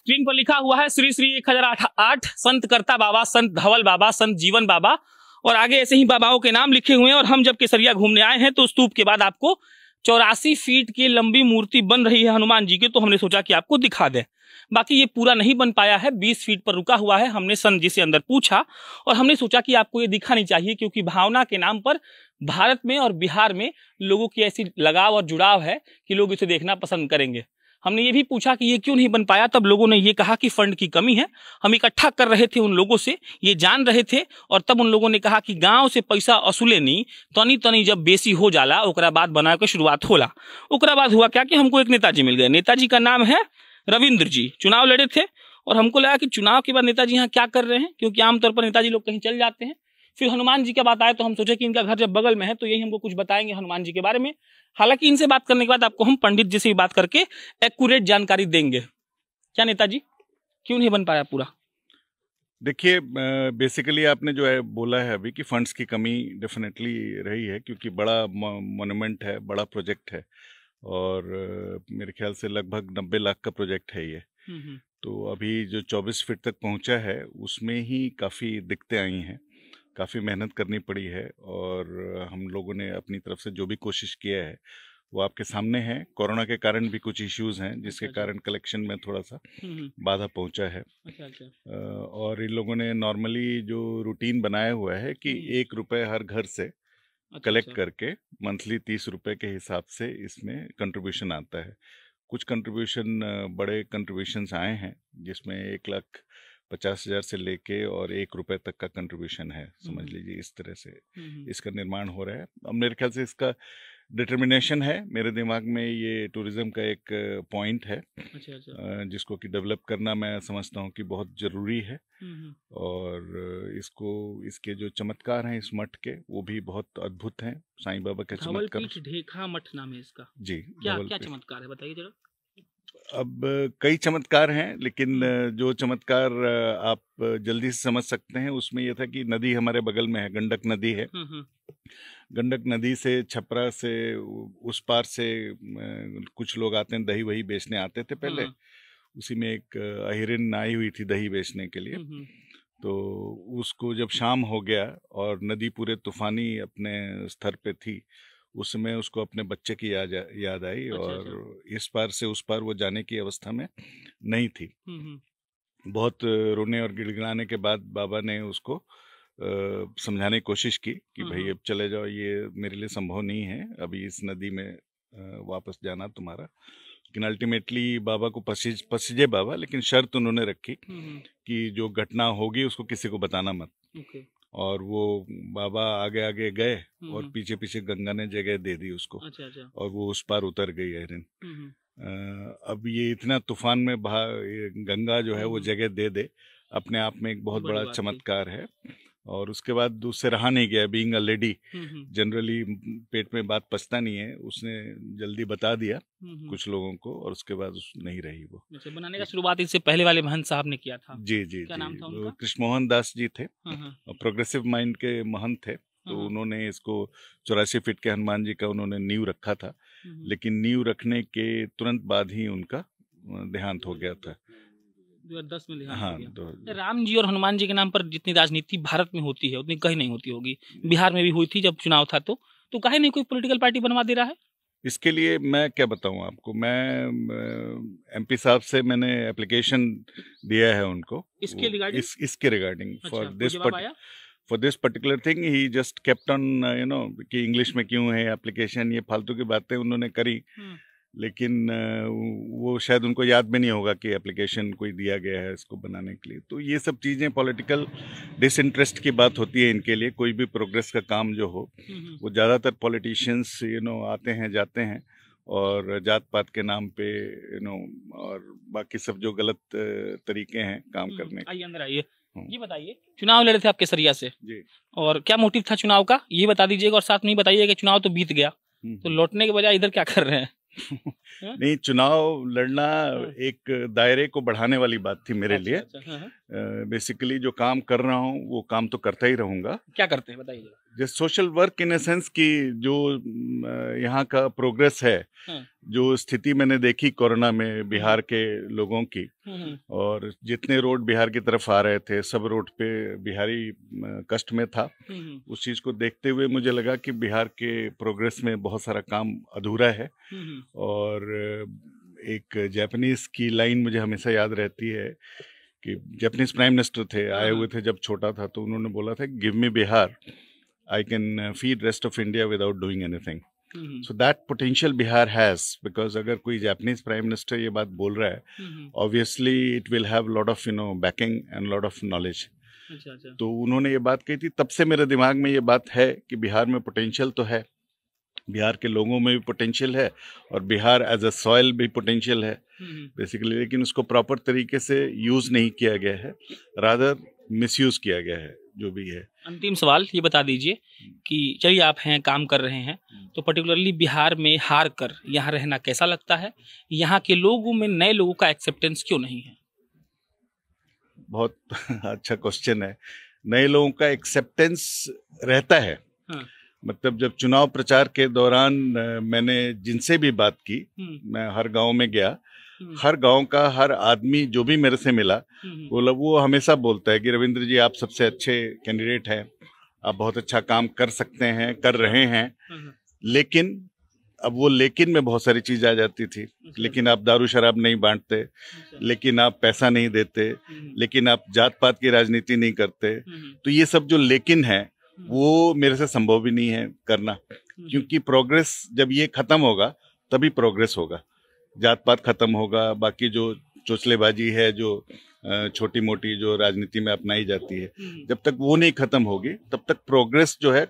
Screen पर लिखा हुआ है श्री श्री 1008 संत करता बाबा, संत धवल बाबा, संत जीवन बाबा, और आगे ऐसे ही बाबाओं के नाम लिखे हुए हैं। और हम जब केसरिया घूमने आए हैं तो स्तूप के बाद आपको 84 फीट की लंबी मूर्ति बन रही है हनुमान जी की, तो हमने सोचा कि आपको दिखा दें। बाकी ये पूरा नहीं बन पाया है, 20 फीट पर रुका हुआ है। हमने संत जी से अंदर पूछा और हमने सोचा कि आपको ये दिखानी चाहिए, क्योंकि भावना के नाम पर भारत में और बिहार में लोगों की ऐसी लगाव और जुड़ाव है कि लोग इसे देखना पसंद करेंगे। हमने ये भी पूछा कि ये क्यों नहीं बन पाया, तब लोगों ने ये कहा कि फंड की कमी है। हम इकट्ठा कर रहे थे उन लोगों से, ये जान रहे थे, और तब उन लोगों ने कहा कि गांव से पैसा वसूले नहीं, तनी तनी जब बेसी हो जाला ओकरा बाद बना के शुरुआत होला। ओकरा बाद हुआ क्या कि हमको एक नेताजी मिल गए। नेताजी का नाम है रविंद्र जी। चुनाव लड़े थे और हमको लगा कि चुनाव के बाद नेताजी यहाँ क्या कर रहे हैं, क्योंकि आमतौर पर नेताजी लोग कहीं चल जाते हैं। फिर हनुमान जी का बात आए तो हम सोचे कि इनका घर जब बगल में है तो यही हमको कुछ बताएंगे हनुमान जी के बारे में। हालांकि इनसे बात करने के बाद आपको हम पंडित जी से भी बात करके एक्यूरेट जानकारी देंगे। क्या नेताजी, क्यों नहीं बन पाया पूरा? देखिए, बेसिकली आपने जो है बोला है अभी कि फंड्स की कमी डेफिनेटली रही है, क्योंकि बड़ा मोन्यूमेंट है, बड़ा प्रोजेक्ट है, और मेरे ख्याल से लगभग 90 लाख का प्रोजेक्ट है ये। तो अभी जो 24 फीट तक पहुंचा है उसमें ही काफ़ी दिक्कतें आई हैं, काफ़ी मेहनत करनी पड़ी है, और हम लोगों ने अपनी तरफ से जो भी कोशिश किया है वो आपके सामने है। कोरोना के कारण भी कुछ इश्यूज हैं जिसके कारण कलेक्शन में थोड़ा सा बाधा पहुंचा है। और इन लोगों ने नॉर्मली जो रूटीन बनाया हुआ है कि 1 रुपये हर घर से कलेक्ट करके मंथली 30 रुपये के हिसाब से इसमें कंट्रीब्यूशन आता है। कुछ कंट्रीब्यूशन बड़े कंट्रीब्यूशंस आए हैं जिसमें 1,50,000 से लेके और 1 रुपये तक का कंट्रीब्यूशन है, समझ लीजिए। इस तरह से इसका निर्माण हो रहा है। अब मेरे ख्याल से इसका डिटर्मिनेशन है, मेरे दिमाग में ये टूरिज्म का एक पॉइंट है। जिसको कि डेवलप करना मैं समझता हूँ कि बहुत ज़रूरी है, और इसके जो चमत्कार हैं इस मठ के वो भी बहुत अद्भुत हैं। साईं बाबा के चमत्कार। ढेखा मठ नाम है इसका जी। क्या चमत्कार है बताइए जरा। अब कई चमत्कार हैं, लेकिन जो चमत्कार आप जल्दी से समझ सकते हैं उसमें यह था कि नदी हमारे बगल में है, गंडक नदी है। गंडक नदी से, छपरा से, उस पार से कुछ लोग आते हैं, दही वही बेचने आते थे पहले। उसी में एक अहिरिन आई हुई थी दही बेचने के लिए। तो उसको जब शाम हो गया और नदी पूरे तूफानी अपने स्तर पे थी, उस समय उसको अपने बच्चे की याद आई। और इस पार से उस पार वो जाने की अवस्था में नहीं थी। बहुत रोने और गिड़गिड़ाने के बाद बाबा ने उसको समझाने की कोशिश की कि भाई अब चले जाओ, ये मेरे लिए संभव नहीं है अभी इस नदी में वापस जाना तुम्हारा। लेकिन अल्टीमेटली बाबा को पसीजे बाबा, लेकिन शर्त उन्होंने रखी कि जो घटना होगी उसको किसी को बताना मत। और वो बाबा आगे आगे गए और पीछे पीछे गंगा ने जगह दे दी उसको। और वो उस पार उतर गई अहिरिन। अब ये इतना तूफान में गंगा जो है वो जगह दे दे, अपने आप में एक बहुत बड़ा चमत्कार है। और उसके बाद उससे रहा नहीं गया। बीइंग अ लेडी, जनरली पेट में बात पचता नहीं है, उसने जल्दी बता दिया कुछ लोगों को, और उसके बाद नहीं रही वो। बनाने का शुरुआत इससे पहले वाले महंत साहब ने किया था। जी जी। क्या नाम था उनका? कृष्ण मोहन दास जी थे, प्रोग्रेसिव माइंड के महंत थे। तो उन्होंने इसको 84 फीट के हनुमान जी का उन्होंने नींव रखा था, लेकिन नींव रखने के तुरंत बाद ही उनका देहांत हो गया था। 2010 में देहांत हो गया। राम जी और हनुमान जी के नाम पर जितनी राजनीति भारत में होती है उतनी कहीं नहीं होती होगी। बिहार में भी हुई थी जब चुनाव था, तो काहे नहीं कोई पॉलिटिकल पार्टी बनवा दे रहा है? इसके लिए मैं क्या बताऊं आपको। मैं एमपी साहब से मैंने एप्लीकेशन दिया है उनको इसके regarding for this particular thing. He just kept on कि इंग्लिश में क्यों है एप्लीकेशन, ये फालतू की बातें उन्होंने करी। लेकिन वो शायद उनको याद भी नहीं होगा कि एप्लीकेशन कोई दिया गया है इसको बनाने के लिए। तो ये सब चीज़ें पॉलिटिकल डिसइंटरेस्ट की बात होती है इनके लिए। कोई भी प्रोग्रेस का काम जो हो, वो ज़्यादातर पॉलिटिशियंस आते हैं जाते हैं, और जात पात के नाम पे और बाकी सब जो गलत तरीके हैं काम करने के। आइए अंदर आइए। ये बताइए, चुनाव लड़े थे आप केसरिया से जी, और क्या मोटिव था चुनाव का, ये बता दीजिएगा। और साथ में बताइए कि चुनाव तो बीत गया, तो लौटने के बजाय इधर क्या कर रहे हैं? नहीं, चुनाव लड़ना एक दायरे को बढ़ाने वाली बात थी मेरे लिए। बेसिकली जो काम कर रहा हूँ वो काम तो करता ही रहूंगा। क्या करते हैं बताइए? जैसे social work in a sense कि जो यहाँ का प्रोग्रेस है, जो स्थिति मैंने देखी कोरोना में बिहार के लोगों की, और जितने रोड बिहार की तरफ आ रहे थे सब रोड पे बिहारी कष्ट में था। उस चीज़ को देखते हुए मुझे लगा कि बिहार के प्रोग्रेस में बहुत सारा काम अधूरा है। और एक जापानीज की लाइन मुझे हमेशा याद रहती है कि जापानीज प्राइम मिनिस्टर थे, आए हुए थे जब छोटा था, तो उन्होंने बोला था give me Bihar, I can feed rest of India without doing anything. So that potential Bihar has, because अगर कोई जापानीज प्राइम मिनिस्टर ये बात बोल रहा है, obviously it will have lot of backing and lot of knowledge. अच्छा। तो उन्होंने ये बात कही थी, तब से मेरे दिमाग में ये बात है कि बिहार में पोटेंशियल तो है, बिहार के लोगों में भी पोटेंशियल है, और बिहार एज अ सॉइल भी पोटेंशियल है बेसिकली, लेकिन उसको प्रॉपर तरीके से यूज नहीं किया गया है, रादर मिसयूज किया गया है जो भी है। अंतिम सवाल ये बता दीजिए कि चलिए आप हैं, काम कर रहे हैं, तो पर्टिकुलरली बिहार में हार कर यहाँ रहना कैसा लगता है? यहाँ के लोगों में नए लोगों का एक्सेप्टेंस क्यों नहीं है? बहुत अच्छा क्वेश्चन है। नए लोगों का एक्सेप्टेंस रहता है। मतलब जब चुनाव प्रचार के दौरान मैंने जिनसे भी बात की, मैं हर गांव में गया, हर गांव का हर आदमी जो भी मेरे से मिला बोला, वो हमेशा बोलता है कि रविंद्र जी आप सबसे अच्छे कैंडिडेट हैं, आप बहुत अच्छा काम कर सकते हैं, कर रहे हैं। लेकिन अब वो लेकिन में बहुत सारी चीज आ जाती थी। लेकिन आप दारू शराब नहीं बांटते, लेकिन आप पैसा नहीं देते, लेकिन आप जात पात की राजनीति नहीं करते। तो ये सब जो लेकिन है वो मेरे से संभव भी नहीं है करना, क्योंकि प्रोग्रेस जब ये खत्म होगा तभी प्रोग्रेस होगा। जात पात खत्म होगा, बाकी जो चोचलेबाजी है जो छोटी मोटी जो राजनीति में अपनाई जाती है, जब तक वो नहीं खत्म होगी तब तक प्रोग्रेस जो है,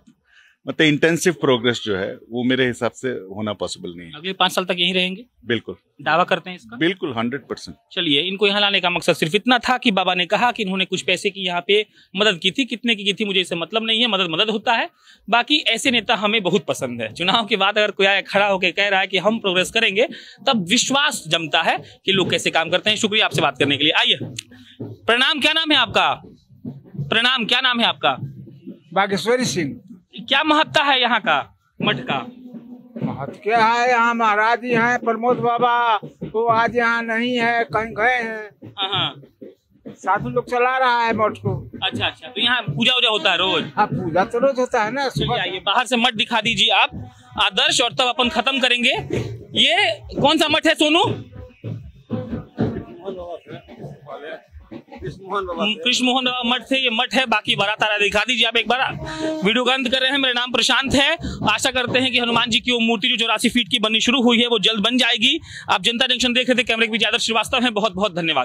मतलब इंटेंसिव प्रोग्रेस जो है, वो मेरे हिसाब से होना पॉसिबल नहीं है। अगले 5 साल तक यहीं रहेंगे? बिल्कुल। दावा करते हैं इसका? बिल्कुल 100%। चलिए, इनको यहाँ लाने का मकसद सिर्फ इतना था कि बाबा ने कहा कि इन्होंने कुछ पैसे की यहाँ पे मदद की थी, कितने की थी मुझे इससे मतलब नहीं है, मदद होता है। बाकी ऐसे नेता हमें बहुत पसंद है। चुनाव के बाद अगर कोई आया खड़ा होकर कह रहा है कि हम प्रोग्रेस करेंगे, तब विश्वास जमता है कि लोग कैसे काम करते हैं। शुक्रिया आपसे बात करने के लिए। आइए, प्रणाम, क्या नाम है आपका? प्रणाम, क्या नाम है आपका? बागेश्वरी सिंह। क्या महत्ता है यहाँ का मठ का? महत्व क्या है, यहाँ महाराज जी हैं प्रमोद बाबा, वो आज यहाँ नहीं है, कहीं गए हैं। साधु लोग चला रहा है मठ को। अच्छा, तो यहाँ पूजा वूजा होता है रोज? हाँ, पूजा तो रोज होता है ना। सुबह आइए, बाहर से मठ दिखा दीजिए आप आदर्श, और तब अपन खत्म करेंगे। ये कौन सा मठ है सोनू? कृष्ण मोहन बाबा मठ थे, ये मठ है। बाकी बड़ा तारा दिखा दीजिए आप एक बार। वीडियो का अंत कर रहे हैं। मेरा नाम प्रशांत है। आशा करते हैं कि हनुमान जी की वो मूर्ति जो 84 फीट की बननी शुरू हुई है वो जल्द बन जाएगी। आप जनता जंक्शन देख रहे थे, कैमरे के पीछे आदर्श श्रीवास्तव हैं। बहुत बहुत धन्यवाद।